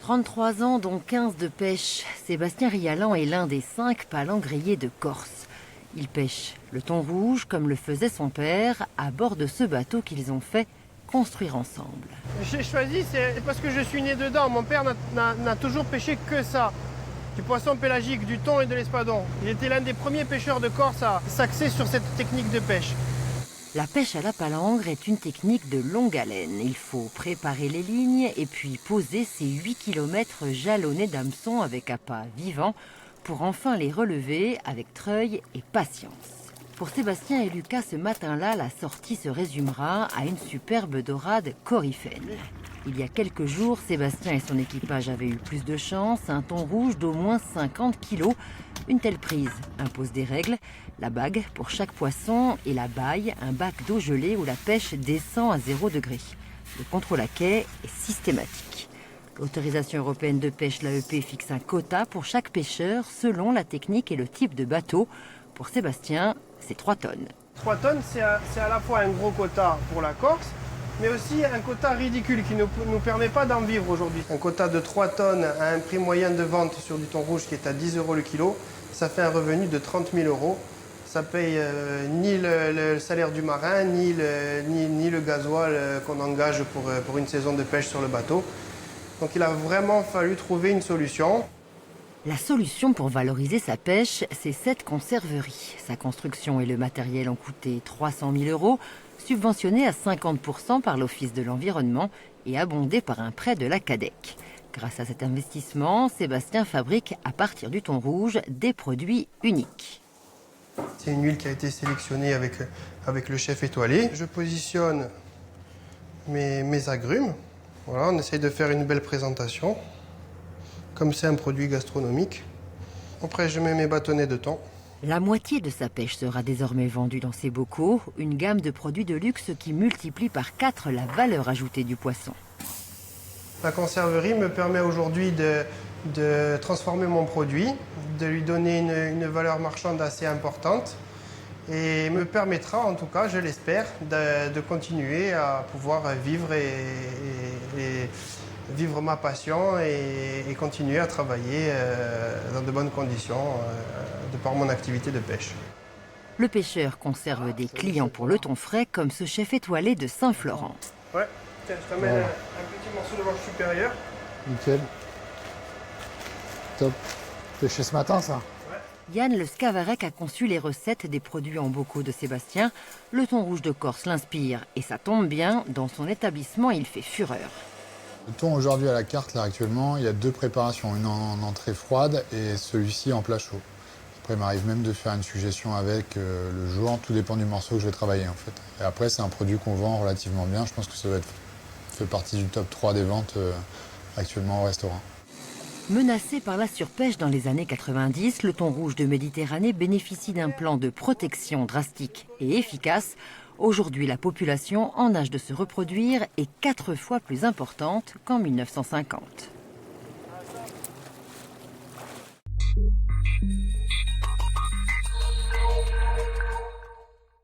33 ans, dont 15 de pêche. Sébastien Rialan est l'un des 5 palangriers de Corse. Il pêche le thon rouge comme le faisait son père à bord de ce bateau qu'ils ont fait construire ensemble. J'ai choisi, c'est parce que je suis né dedans. Mon père n'a toujours pêché que ça. Du poisson pélagique, du thon et de l'espadon. Il était l'un des premiers pêcheurs de Corse à s'axer sur cette technique de pêche. La pêche à la palangre est une technique de longue haleine. Il faut préparer les lignes et puis poser ces 8 km jalonnés d'hameçons avec appât vivant pour enfin les relever avec treuil et patience. Pour Sébastien et Lucas, ce matin-là, la sortie se résumera à une superbe dorade coryphène. Il y a quelques jours, Sébastien et son équipage avaient eu plus de chance, un thon rouge d'au moins 50 kilos. Une telle prise impose des règles, la bague pour chaque poisson et la baille, un bac d'eau gelée où la pêche descend à 0 degré. Le contrôle à quai est systématique. L'autorisation européenne de pêche, l'AEP, fixe un quota pour chaque pêcheur selon la technique et le type de bateau. Pour Sébastien, c'est 3 tonnes. 3 tonnes, c'est à la fois un gros quota pour la Corse, mais aussi un quota ridicule qui ne nous permet pas d'en vivre aujourd'hui. Un quota de 3 tonnes à un prix moyen de vente sur du thon rouge qui est à 10 € le kilo, ça fait un revenu de 30 000 €. Ça paye ni le salaire du marin, ni le gasoil qu'on engage pour une saison de pêche sur le bateau. Donc il a vraiment fallu trouver une solution. La solution pour valoriser sa pêche, c'est cette conserverie. Sa construction et le matériel ont coûté 300 000 €, subventionnés à 50% par l'Office de l'environnement et abondés par un prêt de la CADEC. Grâce à cet investissement, Sébastien fabrique à partir du thon rouge des produits uniques. C'est une huile qui a été sélectionnée avec le chef étoilé. Je positionne mes agrumes. Voilà, on essaye de faire une belle présentation. Comme c'est un produit gastronomique. Après, je mets mes bâtonnets de thon. La moitié de sa pêche sera désormais vendue dans ces bocaux, une gamme de produits de luxe qui multiplie par 4 la valeur ajoutée du poisson. La conserverie me permet aujourd'hui de transformer mon produit, de lui donner une valeur marchande assez importante et me permettra, en tout cas, je l'espère, de continuer à pouvoir vivre et vivre ma passion et continuer à travailler dans de bonnes conditions de par mon activité de pêche. Le pêcheur conserve des clients pour le thon frais comme ce chef étoilé de Saint-Florent. Ouais, tiens, je t'amène un petit morceau de manche supérieure. Nickel. Top. Pêché ce matin, ça? Yann Le Scavarec a conçu les recettes des produits en bocaux de Sébastien. Le thon rouge de Corse l'inspire et ça tombe bien, dans son établissement il fait fureur. Le thon aujourd'hui à la carte, là actuellement, il y a 2 préparations, une en entrée froide et celui-ci en plat chaud. Après, il m'arrive même de faire une suggestion avec le jour, tout dépend du morceau que je vais travailler en fait. Et après, c'est un produit qu'on vend relativement bien, je pense que ça fait partie du top 3 des ventes actuellement au restaurant. Menacé par la surpêche dans les années 90, le thon rouge de Méditerranée bénéficie d'un plan de protection drastique et efficace. Aujourd'hui, la population en âge de se reproduire est 4 fois plus importante qu'en 1950.